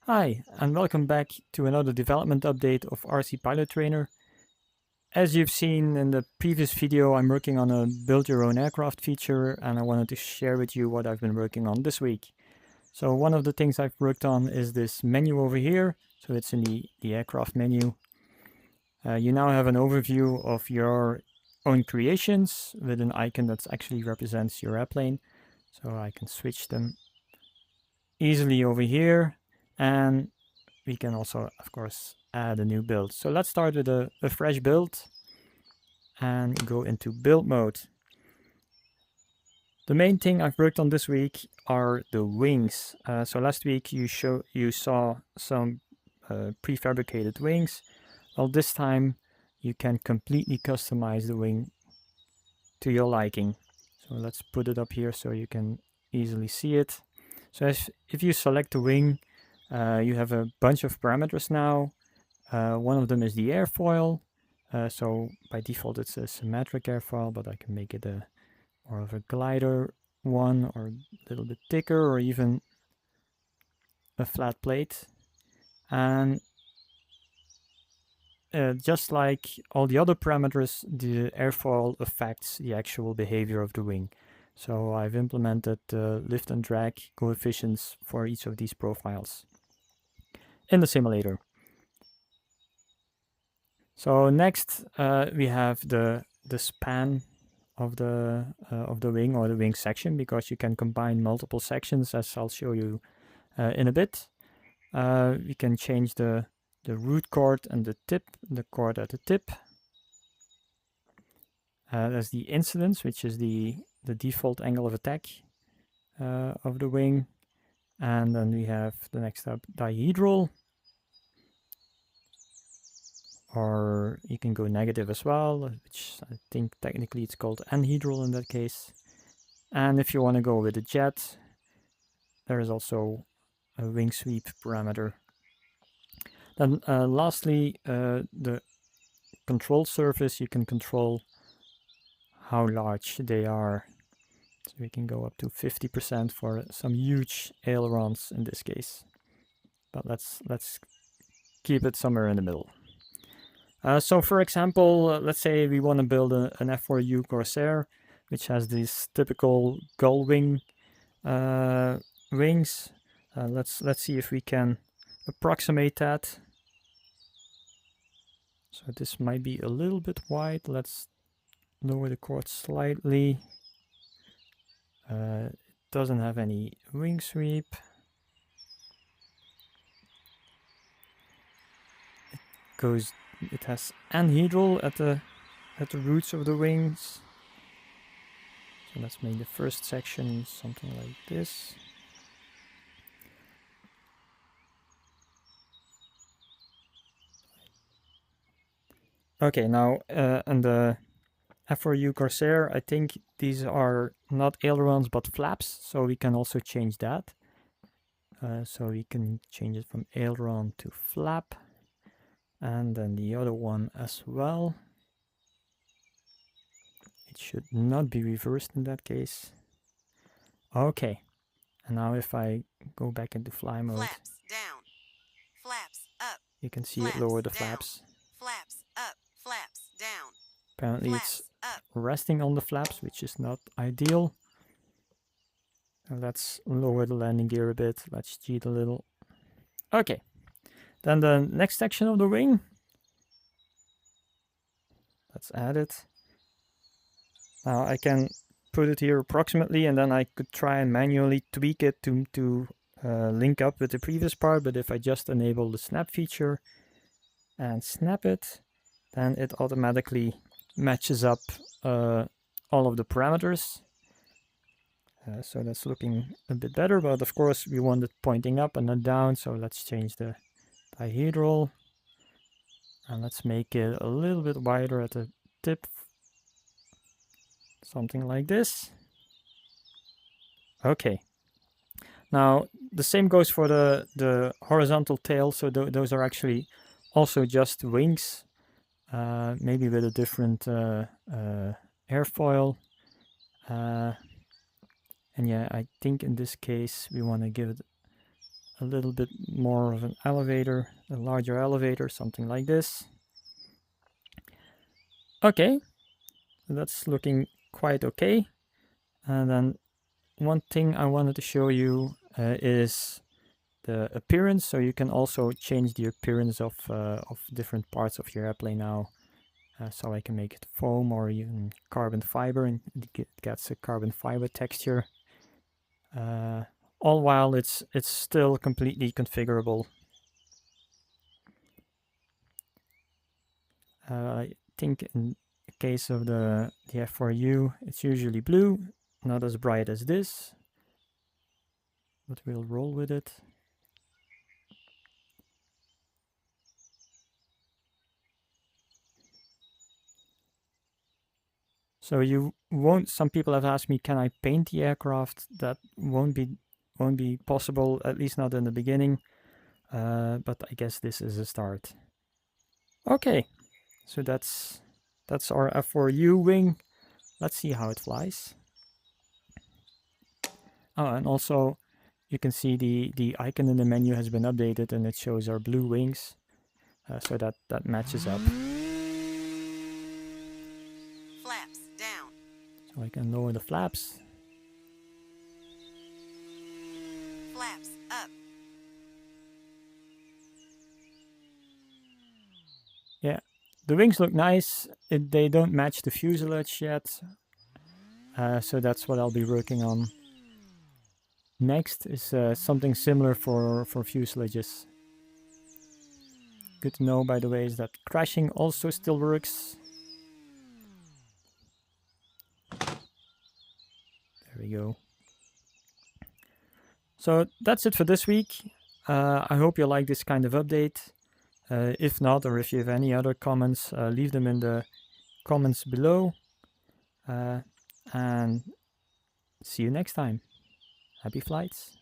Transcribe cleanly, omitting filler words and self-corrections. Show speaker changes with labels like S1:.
S1: Hi, and welcome back to another development update of RC Pilot Trainer. As you've seen in the previous video, I'm working on a build your own aircraft feature, and I wanted to share with you what I've been working on this week. So one of the things I've worked on is this menu over here. So it's in the aircraft menu. You now have an overview of your own creations with an icon that actually represents your airplane. So I can switch them easily over here, and we can also, of course, add a new build. So let's start with a fresh build and go into build mode. The main thing I've worked on this week are the wings. So last week you saw some prefabricated wings. Well, this time you can completely customize the wing to your liking. So let's put it up here so you can easily see it. So if you select the wing, you have a bunch of parameters now. One of them is the airfoil. So by default it's a symmetric airfoil, but I can make it a more of a glider one, or a little bit thicker, or even a flat plate. And just like all the other parameters, the airfoil affects the actual behavior of the wing. So I've implemented the lift and drag coefficients for each of these profiles in the simulator. So next we have the span of the wing, or the wing section, because you can combine multiple sections, as I'll show you in a bit. We can change the root chord and the chord at the tip. There's the incidence, which is the default angle of attack of the wing. And then we have the next up, dihedral, or you can go negative as well, which I think technically it's called anhedral in that case. And if you want to go with a jet, there is also a wing sweep parameter. Then lastly, the control surface, you can control how large they are. So we can go up to 50% for some huge ailerons in this case. But let's keep it somewhere in the middle. So for example, let's say we want to build an F4U Corsair, which has these typical gull wing wings. Let's see if we can approximate that. So this might be a little bit wide. Let's lower the chord slightly. It doesn't have any wing sweep. It has anhedral at the roots of the wings. So let's make the first section something like this. Okay, now on the F4U Corsair, I think these are not ailerons but flaps, so we can also change that. So we can change it from aileron to flap, and then the other one as well. It should not be reversed in that case. Okay, and now if I go back into fly mode,
S2: flaps down, flaps up,
S1: you can see
S2: flaps
S1: it lower the
S2: down,
S1: flaps.
S2: flaps up, flaps down.
S1: Apparently
S2: flaps
S1: it's
S2: up.
S1: resting on the flaps, which is not ideal. And let's lower the landing gear a bit. Let's cheat a little. Okay, then the next section of the wing. Let's add it. Now I can put it here approximately, and then I could try and manually tweak it to link up with the previous part. But if I just enable the snap feature and snap it, then it automatically matches up all of the parameters. So that's looking a bit better, but of course we want it pointing up and not down, so let's change the dihedral. And let's make it a little bit wider at the tip. Something like this. Okay. Now the same goes for the horizontal tail, so those are actually also just wings, maybe with a different airfoil. And yeah, I think in this case we want to give it a little bit more of an elevator, a larger elevator, something like this. Okay, that's looking quite okay. And then one thing I wanted to show you is the appearance. So you can also change the appearance of different parts of your airplane now. So I can make it foam or even carbon fiber, and it gets a carbon fiber texture. All while it's still completely configurable. I think in the case of the F4U, it's usually blue, not as bright as this, but we'll roll with it. So you won't. Some people have asked me, can I paint the aircraft? That won't be possible, at least not in the beginning. But I guess this is a start. Okay, so that's our F4U wing. Let's see how it flies. Oh, and also you can see the icon in the menu has been updated and it shows our blue wings. So that matches up.
S2: Flaps down.
S1: So I can lower the flaps.
S2: Flaps up.
S1: Yeah, the wings look nice. They don't match the fuselage yet. So that's what I'll be working on. Next is something similar for fuselages. Good to know, by the way, is that crashing also still works. There we go. So that's it for this week. I hope you like this kind of update. If not, or if you have any other comments, leave them in the comments below. And see you next time. Happy flights.